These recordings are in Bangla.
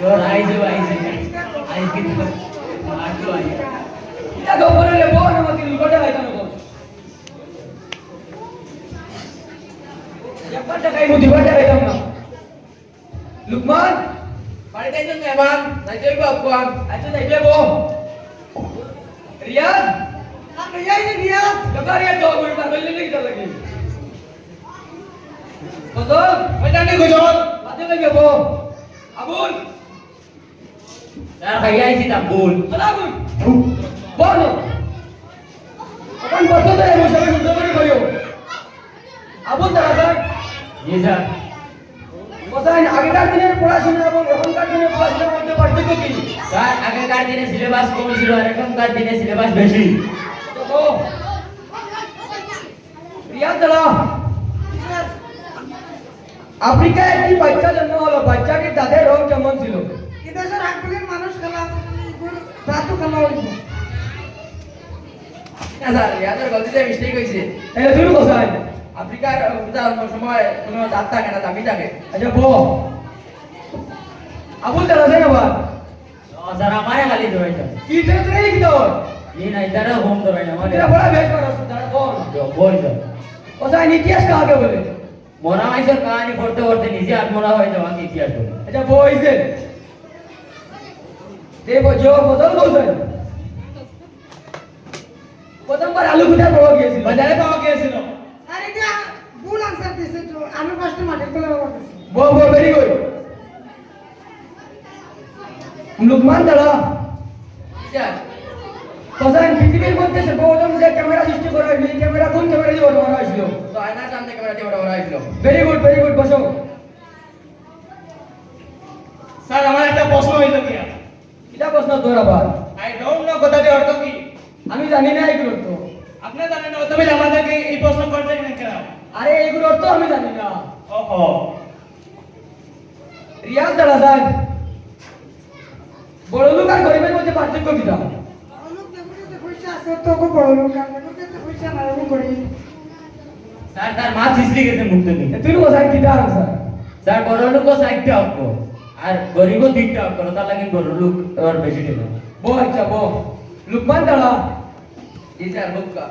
তোর আইছে আইছে কিন্তু আটো আই এটা গোবরে লে বো না মতি গোটা গাইতানো কো একটা গাই মুদি গোটা গাইতাম না লুকমান বাড়িতে যাইছেন মেহমান যাইতে হইব আব্বান আচ্ছা যাইবে বো রিয়াজ আমি যাইনি রিয়াজ লগারিয়া তো গুই পার বললে কি দর লাগে বদল ওইটা নি গজল বাদে যাইবে বো আবুল তার ভাইয়া আইছি তাবুল সালামুন বলো अपन বদ্ধ করে মুশাবে শুদ্ধ করে করিও আবুল দাদা স্যার জি স্যার কোথায় আগেকার দিনের পড়াশোনা এবং এখনকার দিনের পড়াশোনার মধ্যে পার্থক্য কি স্যার আগেকার দিনে সিলেবাস কম ছিল আর এখনকার দিনে সিলেবাস বেশি তো রিয়াজ দাদা আফ্রিকায় একটি বাচ্চা জন্ম হলো বাচ্চাটির দাঁতের রং কেমন ছিল এদেশের আকবরের মানুষ খেলা রাতও খেলা হইব না স্যার ইয়াদের গলতিতে মিস্টেক হইছে এই তুই কোথায় আফ্রিকার সময় কোনো দাঁত থাকে না দামি থাকে আচ্ছা বো আবুল দাদা স্যার আবার স্যার আমারে খালি ধরাইতো কি তুই কি তোর ই না ইদারা হোম ধরাই না মানে এটা বড় বেশ বড় দাদা বল বল স্যার কোথায় ইতিহাস কাকে বলে মরা মাইসের কাহিনী পড়তে পড়তে নিজে আত্মরা হয়ে যাওয়া কি ইতিহাস বলে আচ্ছা বো ইসে দেখো जो বদল বলছেন প্রথমবার আলু কোথায় পাওয়া গিয়েছিল বাজারে পাওয়া গিয়েছিল আর এটা ভুল আনসার দিছে তো আমি ফার্স্ট মাঠে তোলা বলতেছি বো বো ভেরি গুড লুকমান দাদা স্যার কোথায় পৃথিবীর মধ্যে সর্বপ্রথম যে ক্যামেরা সৃষ্টি করা হয়েছিল এই ক্যামেরা কোন ক্যামেরা দিয়ে বানানো হয়েছিল তো আয়নার সামনে ক্যামেরা দিয়ে ওরা হয়েছিল ভেরি গুড বসো স্যার আমার একটা প্রশ্ন হইল কি এটা প্রশ্ন তোর আবার আই ডোন্ট নো কথাটি অর্থ কি আমি জানি না এগুলোর তো আপনি জানেন না তুমি আমাদেরকে এই প্রশ্ন করতে কেন আরে এগুলোর তো আমি জানি না ওহো রিয়াজ দাদা স্যার বড় লোক আর গরিবের মধ্যে পার্থক্য কি দাও লোক দেখতে পয়সা আছে তো কো বড় লোক আর লোকের তো পয়সা না এরকম করি স্যার তার মা ছিসলি গেছে মুখ থেকে তুই কোথায় কি দাও স্যার স্যার বড় লোক সাইডটা অফ করো আর গরিব দিকটা অফ করো তার লাগে বড় লোক আর বেশি দিন বো আচ্ছা বো লুকমান দাদা জি স্যার বুকা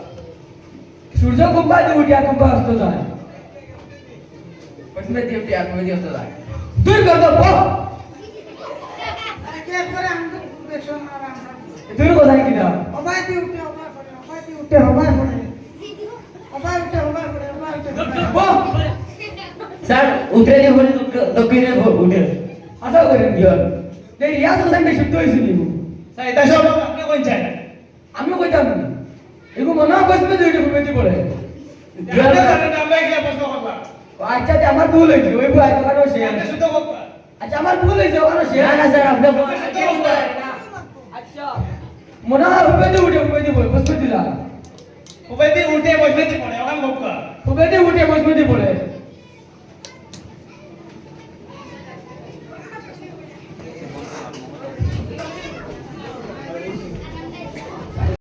সূর্য কুম্ভা দিয়ে উঠিয়া কুম্ভা অস্ত যায় প্রশ্ন দিয়ে উঠে আর তুমি দিয়ে তো যায় তুই কর তো বো আরে কে করে আমি তো দেখছো আর আনসার তুই কোথায় কি দাও অবাই দি উঠে অবাই করে অবাই দি উঠে অবাই করে অবাই উঠে অবাই করে অবাই উঠে বো স্যার উঠে দিয়ে বলে দক্ষিণে উঠে আশা করেন এই রিয়াজ হোসেনটা শুদ্ধ হয়েছিল স্যার এটা সব আপনি কোন চাই না আমিও কইতাম না এগু মনে হয় বসবে দুইটা ঘুমেতে পড়ে আপনি জানেন আমরা এগুলা প্রশ্ন করবা আচ্ছা যে আমার ভুল হয়েছে ওই ভুল আছে কারণ সে আপনি শুদ্ধ করবা আচ্ছা আমার ভুল হয়েছে কারণ সে না না স্যার আপনি আচ্ছা মনে হয় ঘুমেতে পড়ে বসবে দিলা উপায় দিয়ে উঠে বসবে পড়ে ওখান বুকা ঘুমেতে উঠে বসবে পড়ে